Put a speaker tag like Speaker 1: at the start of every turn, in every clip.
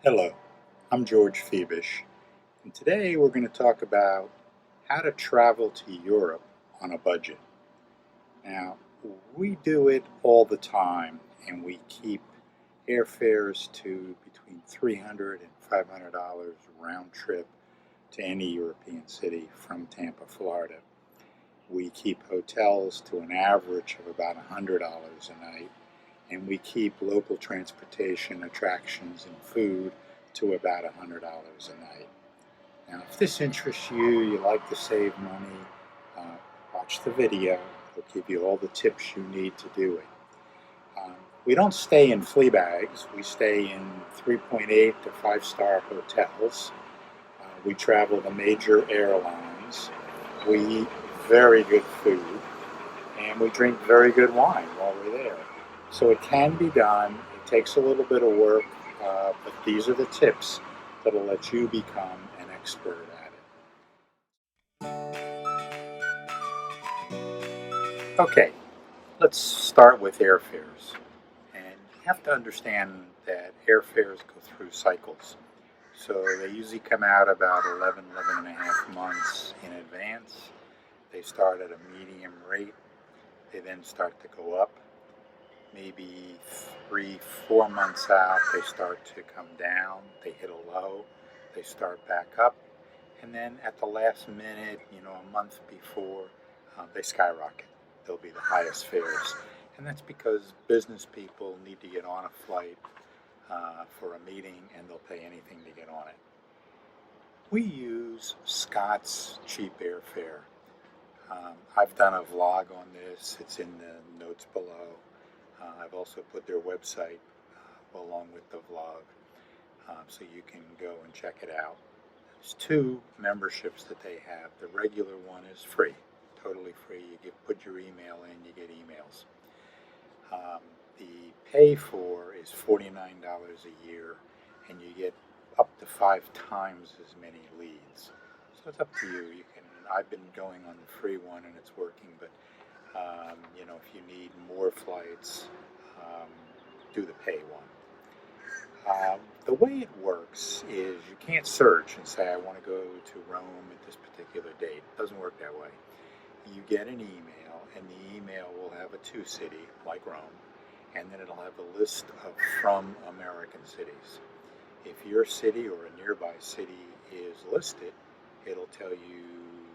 Speaker 1: Hello, I'm George Febish, and today we're going to talk about how to travel to Europe on a budget. Now, we do it all the time, and we keep airfares to between $300 and $500 round trip to any European city from Tampa, Florida. We keep hotels to an average of about $100 a night, and we keep local transportation, attractions, and food to about $100 a night. Now, if this interests you, you like to save money, uh, watch the video. It'll give you all the tips you need to do it. Um, we don't stay in flea bags. We stay in 3.8 to 5-star hotels. We travel the major airlines. We eat very good food, and we drink very good wine while we're there. So it can be done. It takes a little bit of work, but these are the tips that'll let you become an expert at it. Okay, let's start with airfares. And you have to understand that airfares go through cycles. So they usually come out about 11 and a half months in advance. They start at a medium rate. They then start to go up. Maybe 3, 4 months out, they start to come down. They hit a low. They start back up. And then at the last minute, a month before, they skyrocket. They'll be the highest fares. And that's because business people need to get on a flight for a meeting, and they'll pay anything to get on it. We use Scott's cheap airfare. I've done a vlog on this. It's in the notes below. I've also put their website along with the vlog, so you can go and check it out. There's 2 memberships that they have. The regular one is free, totally free. You put your email in, you get emails. The pay for is $49 a year, and you get up to 5 times as many leads. So it's up to you. I've been going on the free one, and it's working, but if you need more flights, do the pay one. The way it works is you can't search and say, I want to go to Rome at this particular date. It doesn't work that way. You get an email, and the email will have a to city, like Rome, and then it'll have a list of from American cities. If your city or a nearby city is listed, it'll tell you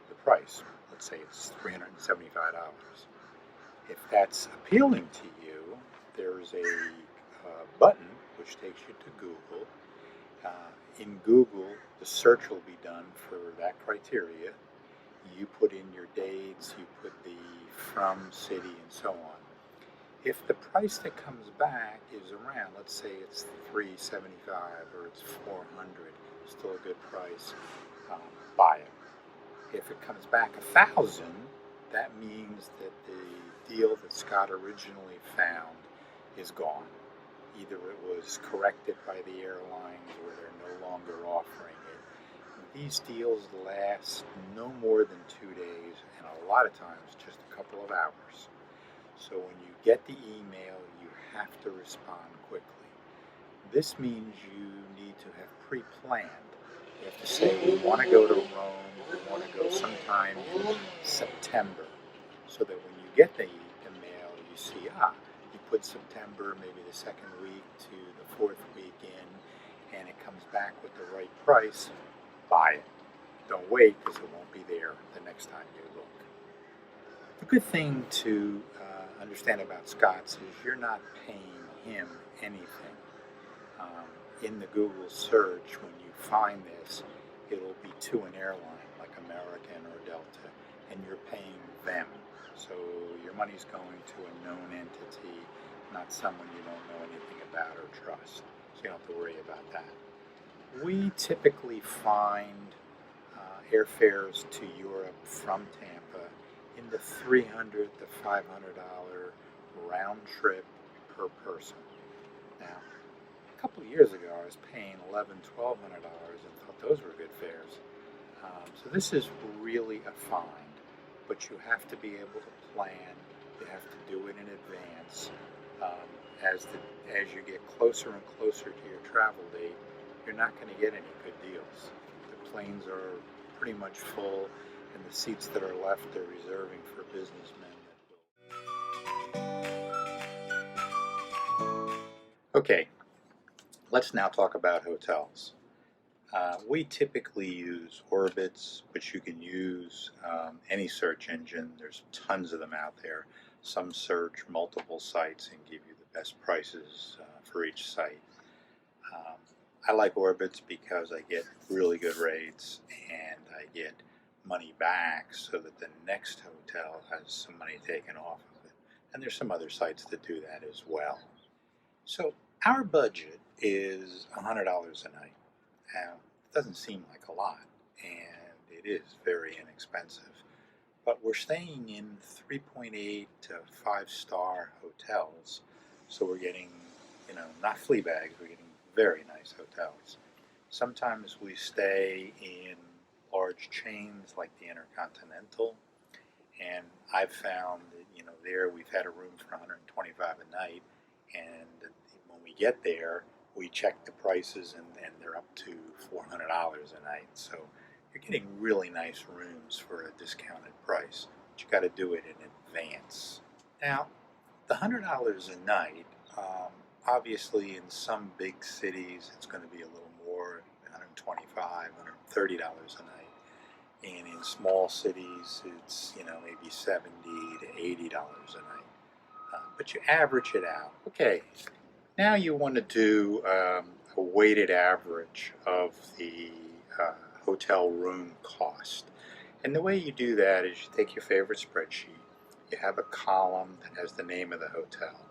Speaker 1: the price. Let's say it's $375. If that's appealing to you, there's a button which takes you to Google. In Google, the search will be done for that criteria. You put in your dates, you put the from city, and so on. If the price that comes back is around, let's say it's $375 or it's $400, still a good price, buy it. If it comes back $1,000, that means that the deal that Scott originally found is gone. Either it was corrected by the airlines or they're no longer offering it. These deals last no more than 2 days, and a lot of times just a couple of hours. So when you get the email, you have to respond quickly. This means you need to have pre-planned. You have to say, we want to go to Rome, we want to go sometime in September, so that when you get the mail, you see, you put September, maybe the second week to the 4th week in, and it comes back with the right price, buy it. Don't wait, because it won't be there the next time you look. The good thing to understand about Scott's is you're not paying him anything. In the Google search, when you find this, it'll be to an airline like American or Delta, and you're paying them. So your money's going to a known entity, not someone you don't know anything about or trust. So you don't have to worry about that. We typically find airfares to Europe from Tampa in the $300 to $500 round trip per person. Now, a couple of years ago, I was paying $1,100, $1,200 and thought those were good fares. So this is really a find, but you have to be able to plan. You have to do it in advance. As you get closer and closer to your travel date, you're not going to get any good deals. The planes are pretty much full, and the seats that are left are reserving for businessmen that will. Okay, let's now talk about hotels. We typically use Orbitz, which you can use any search engine. There's tons of them out there. Some search multiple sites and give you the best prices for each site. Um, I like Orbitz because I get really good rates and I get money back so that the next hotel has some money taken off of it. And there's some other sites that do that as well. So our budget is $100 a night. Now, it doesn't seem like a lot, and it is very inexpensive. But we're staying in 3.8 to 5-star hotels, so we're getting, not flea bags, we're getting very nice hotels. Sometimes we stay in large chains like the Intercontinental, and I've found that, there we've had a room for $125 a night, and when we get there, we check the prices and they're up to $400 a night. So you're getting really nice rooms for a discounted price, but you got to do it in advance. Now, the $100 a night, obviously in some big cities it's going to be a little more, $125, $130 a night. And in small cities, it's maybe $70 to $80 a night. But you average it out. Okay, now you want to do a weighted average of the hotel room cost. And the way you do that is you take your favorite spreadsheet. You have a column that has the name of the hotel.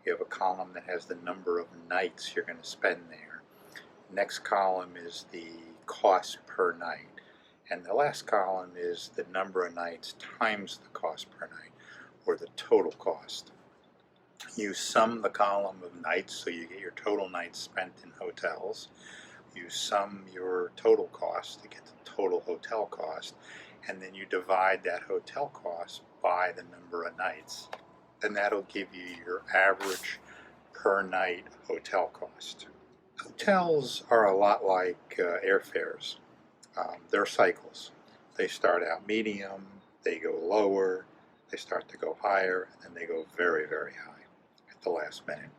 Speaker 1: You have a column that has the number of nights you're going to spend there. Next column is the cost per night. And the last column is the number of nights times the cost per night, or the total cost. You sum the column of nights, so you get your total nights spent in hotels. You sum your total cost to get the total hotel cost, and then you divide that hotel cost by the number of nights. And that'll give you your average per night hotel cost. Hotels are a lot like airfares. They're cycles. They start out medium, they go lower, they start to go higher, and then they go very, very high at the last minute.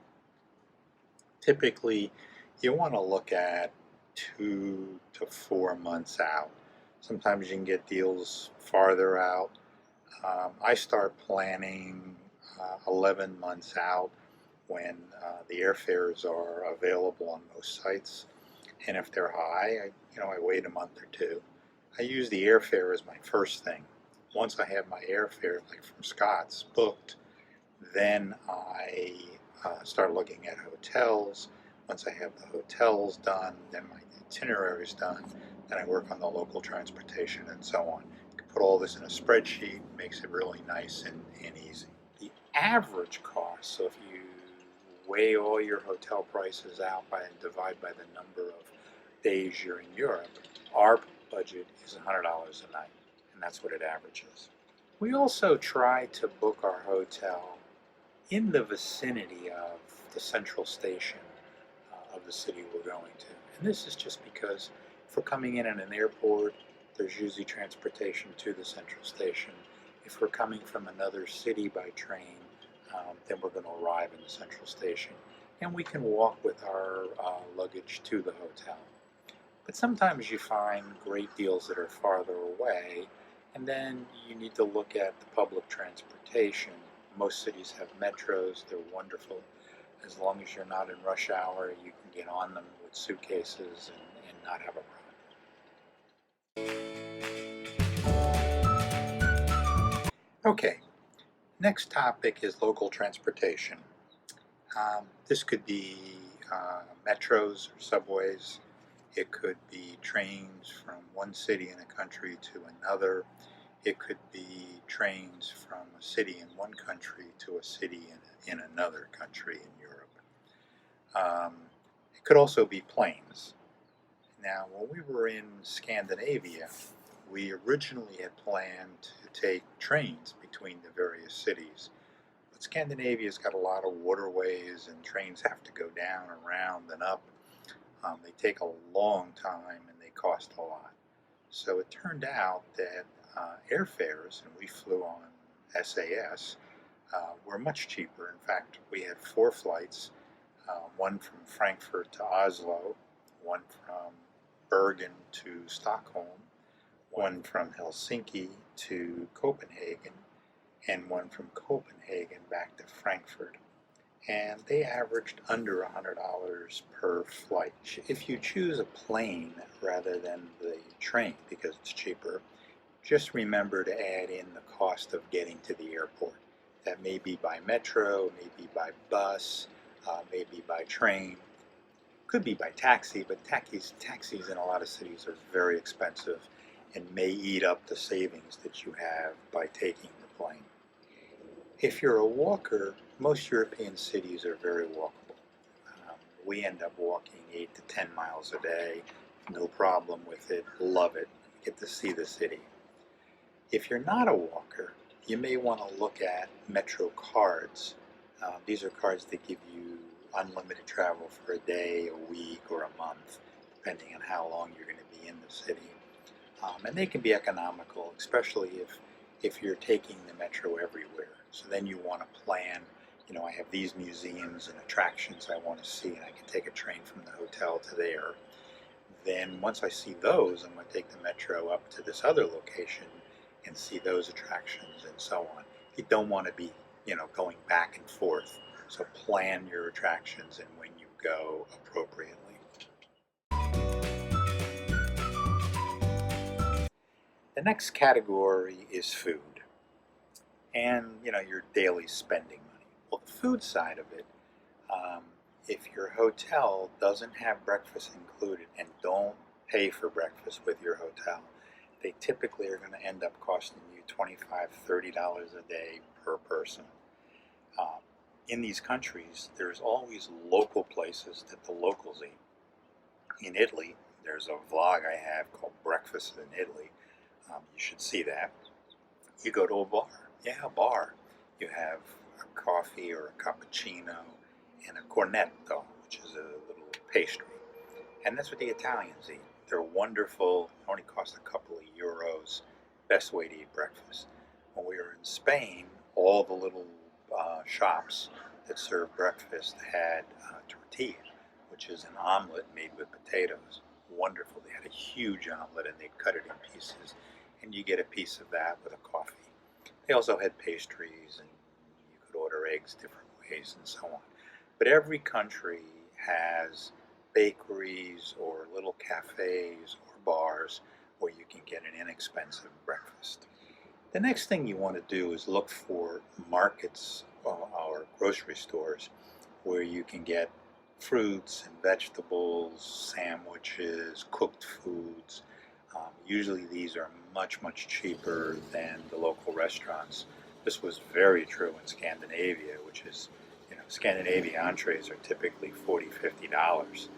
Speaker 1: Typically, you want to look at 2 to 4 months out. Sometimes you can get deals farther out. I start planning 11 months out when the airfares are available on most sites. And if they're high, I wait a month or two. I use the airfare as my first thing. Once I have my airfare, like from Scott's, booked, then I start looking at hotels. Once I have the hotels done, then my itinerary is done, then I work on the local transportation and so on. You can put all this in a spreadsheet, makes it really nice and easy. The average cost, so if you weigh all your hotel prices out and divide by the number of days you're in Europe, our budget is $100 a night, and that's what it averages. We also try to book our hotel in the vicinity of the central station of the city we're going to. And this is just because if we're coming in at an airport, there's usually transportation to the central station. If we're coming from another city by train, then we're going to arrive in the central station. And we can walk with our luggage to the hotel. But sometimes you find great deals that are farther away, and then you need to look at the public transportation. Most cities have metros, they're wonderful. As long as you're not in rush hour, you can get on them with suitcases and not have a problem. Okay, next topic is local transportation. This could be metros or subways. It could be trains from one city in a country to another. It could be trains from a city in one country to a city in another country in Europe. It could also be planes. Now, when we were in Scandinavia, we originally had planned to take trains between the various cities. But Scandinavia's got a lot of waterways and trains have to go down, around, and up. They take a long time and they cost a lot. So it turned out that airfares, and we flew on SAS, were much cheaper. In fact, we had 4 flights, one from Frankfurt to Oslo, one from Bergen to Stockholm, one from Helsinki to Copenhagen, and one from Copenhagen back to Frankfurt. And they averaged under $100 per flight. If you choose a plane rather than the train because it's cheaper, just remember to add in the cost of getting to the airport. That may be by metro, maybe by bus, maybe by train, could be by taxi, but taxis in a lot of cities are very expensive and may eat up the savings that you have by taking the plane. If you're a walker, most European cities are very walkable. We end up walking 8 to 10 miles a day, no problem with it, love it, get to see the city. If you're not a walker, you may want to look at Metro cards. These are cards that give you unlimited travel for a day, a week, or a month, depending on how long you're going to be in the city. And they can be economical, especially if you're taking the Metro everywhere. So then you want to plan, I have these museums and attractions I want to see, and I can take a train from the hotel to there. Then once I see those, I'm going to take the Metro up to this other location and see those attractions and so on. You don't want to be, going back and forth. So plan your attractions and when you go appropriately. The next category is food and, your daily spending money. Well, the food side of it, if your hotel doesn't have breakfast included, and don't pay for breakfast with your hotel, they typically are going to end up costing you $25, $30 a day per person. In these countries, there's always local places that the locals eat. In Italy, there's a vlog I have called Breakfast in Italy. You should see that. You go to a bar. Yeah, a bar. You have a coffee or a cappuccino and a cornetto, which is a little pastry. And that's what the Italians eat. They're wonderful, only cost a couple of euros. Best way to eat breakfast. When we were in Spain, all the little shops that served breakfast had tortilla, which is an omelet made with potatoes. Wonderful. They had a huge omelet and they'd cut it in pieces, and you get a piece of that with a coffee. They also had pastries, and you could order eggs different ways and so on. But every country has bakeries or little cafes or bars where you can get an inexpensive breakfast. The next thing you want to do is look for markets or grocery stores where you can get fruits and vegetables, sandwiches, cooked foods. Usually these are much, much cheaper than the local restaurants. This was very true in Scandinavia, which is, Scandinavian entrees are typically $40, $50.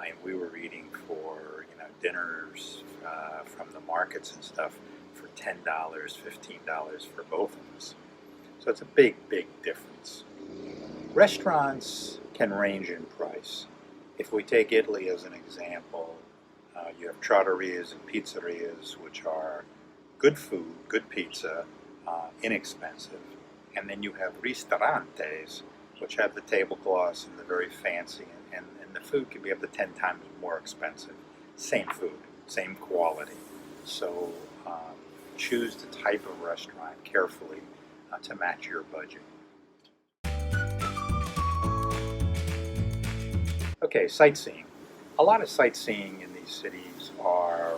Speaker 1: And we were eating for, dinners from the markets and stuff for $10, $15 for both of us. So it's a big, big difference. Restaurants can range in price. If we take Italy as an example, you have trattorias and pizzerias, which are good food, good pizza, inexpensive. And then you have ristorantes, which have the tablecloths and the very fancy, and the food can be up to 10 times more expensive. Same food, same quality. So choose the type of restaurant carefully to match your budget. Okay, sightseeing. A lot of sightseeing in these cities are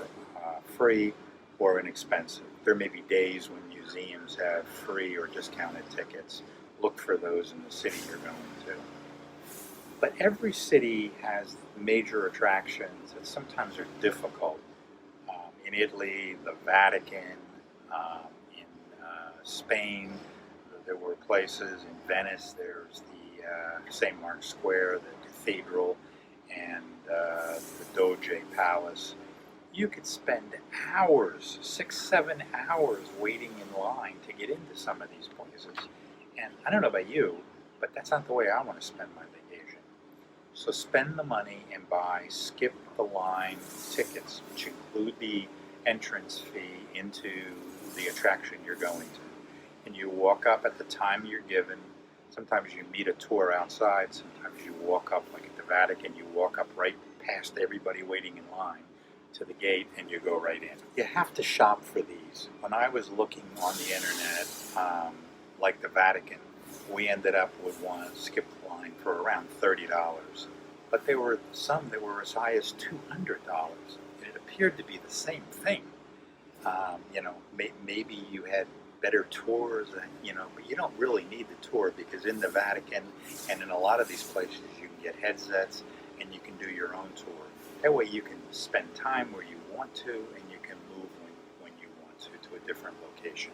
Speaker 1: free or inexpensive. There may be days when museums have free or discounted tickets. Look for those in the city you're going to. But every city has major attractions that sometimes are difficult. In Italy, the Vatican. In Spain, there were places. In Venice, there's the St. Mark's Square, the cathedral, and the Doge Palace. You could spend hours, 6, 7 hours waiting in line to get into some of these places. And I don't know about you, but that's not the way I want to spend my vacation. So spend the money and buy skip the line tickets, which include the entrance fee into the attraction you're going to. And you walk up at the time you're given. Sometimes you meet a tour outside. Sometimes you walk up, like at the Vatican, you walk up right past everybody waiting in line to the gate and you go right in. You have to shop for these. When I was looking on the internet, like the Vatican, we ended up with one skip the line for around $30. But there were some that were as high as $200. And it appeared to be the same thing. Maybe you had better tours, but you don't really need the tour because in the Vatican and in a lot of these places you can get headsets and you can do your own tour. That way you can spend time where you want to and you can move when you want to a different location.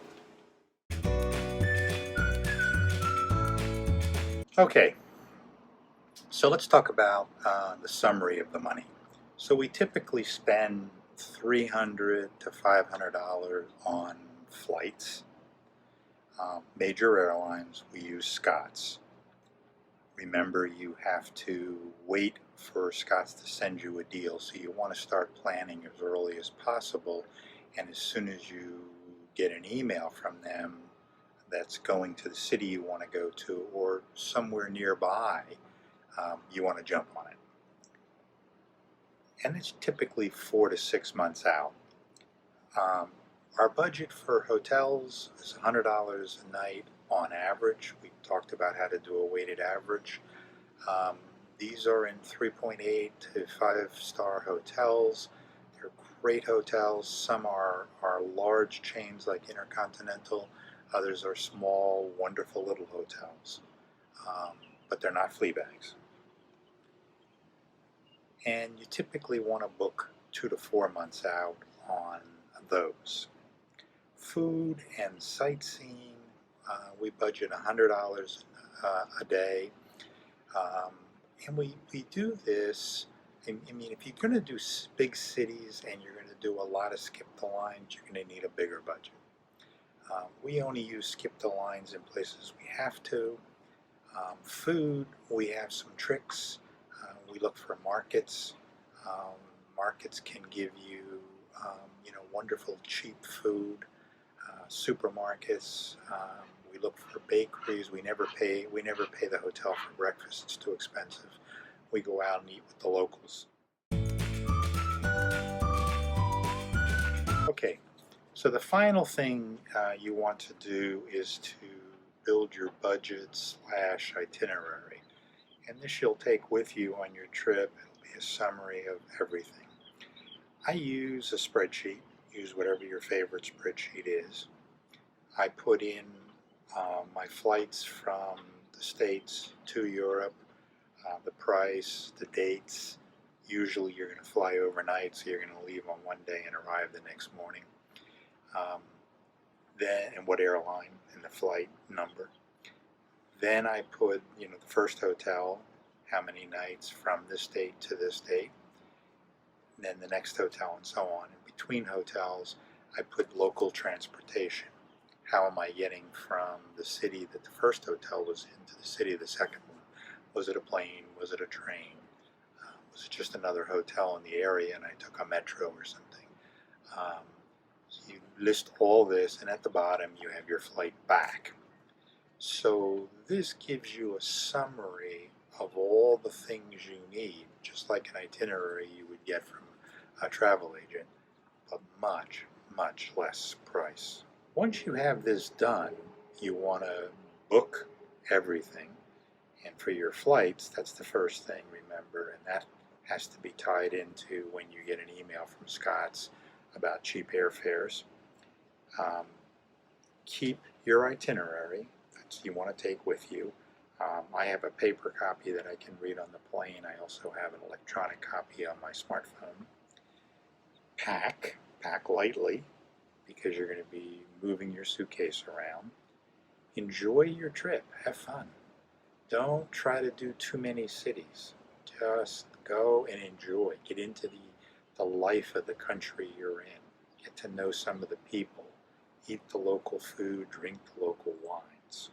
Speaker 1: Okay, so let's talk about the summary of the money. So we typically spend $300 to $500 on flights. Major airlines, we use Scott's. Remember, you have to wait for Scott's to send you a deal, so you want to start planning as early as possible, and as soon as you get an email from them that's going to the city you want to go to or somewhere nearby, you want to jump on it. And it's typically 4 to 6 months out. Our budget for hotels is $100 a night on average. We talked about how to do a weighted average. These are in 3.8 to 5-star hotels. They're great hotels. Some are large chains like Intercontinental. Others are small, wonderful little hotels. But they're not flea bags. And you typically want to book 2 to 4 months out on those. Food and sightseeing, we budget $100 a day. And we do this, I mean, if you're going to do big cities and you're going to do a lot of skip the lines, you're going to need a bigger budget. We only use skip the lines in places we have to. Food, we have some tricks. We look for markets. Markets can give you, wonderful cheap food. Supermarkets. We look for bakeries. We never pay the hotel for breakfast. It's too expensive. We go out and eat with the locals. Okay, so the final thing you want to do is to build your budget / itinerary. And this you'll take with you on your trip. It'll be a summary of everything. I use a spreadsheet. Use whatever your favorite spreadsheet is. I put in my flights from the States to Europe, the price, the dates. Usually you're going to fly overnight, so you're going to leave on one day and arrive the next morning. And what airline and the flight number. Then I put, the first hotel, how many nights from this date to this date. And then the next hotel and so on. In between hotels, I put local transportation. How am I getting from the city that the first hotel was in to the city of the second one? Was it a plane? Was it a train? Was it just another hotel in the area and I took a metro or something? So you list all this, and at the bottom you have your flight back. So this gives you a summary of all the things you need, just like an itinerary you would get from a travel agent, but much, much less price. Once you have this done, you want to book everything. And for your flights, that's the first thing, remember, and that has to be tied into when you get an email from Scott's about cheap airfares. Keep your itinerary that you want to take with you. I have a paper copy that I can read on the plane. I also have an electronic copy on my smartphone. Pack lightly because you're going to be moving your suitcase around. Enjoy your trip. Have fun. Don't try to do too many cities. Just go and enjoy. Get into the life of the country you're in. Get to know some of the people. Eat the local food. Drink the local wines.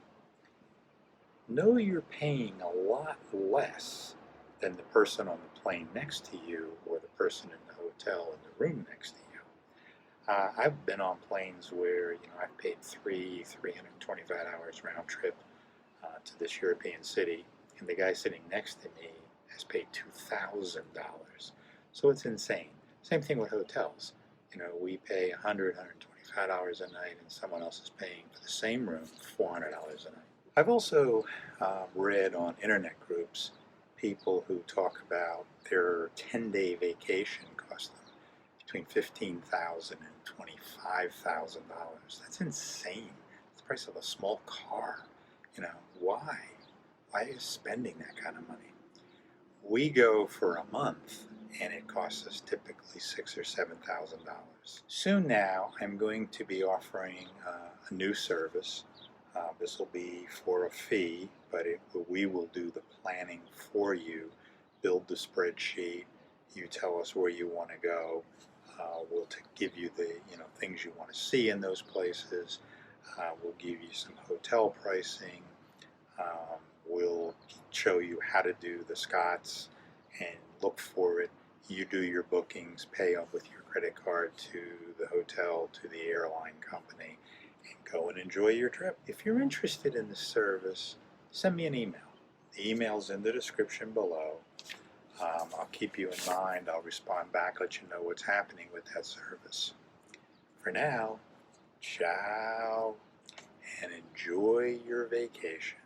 Speaker 1: Know you're paying a lot less than the person on the plane next to you or the person in the hotel in the room next to you. I've been on planes where I've paid 325 hours round trip to this European city, and the guy sitting next to me has paid $2,000. So it's insane. Same thing with hotels. We pay $125 a night, and someone else is paying for the same room $400 a night. I've also read on internet groups people who talk about their 10-day vacation cost them between $15,000 and $25,000. That's insane. It's the price of a small car. Why? Why are you spending that kind of money? We go for a month, and it costs us typically $6,000 or $7,000. Soon now, I'm going to be offering a new service. This will be for a fee, but we will do the planning for you, build the spreadsheet. You tell us where you want to go. We'll give you the things you want to see in those places. We'll give you some hotel pricing. We'll show you how to do the Scots and look for it. You do your bookings, pay up with your credit card to the hotel, to the airline company, and go and enjoy your trip. If you're interested in this service, send me an email. The email's in the description below. I'll keep you in mind. I'll respond back, let you know what's happening with that service. For now, ciao, and enjoy your vacation.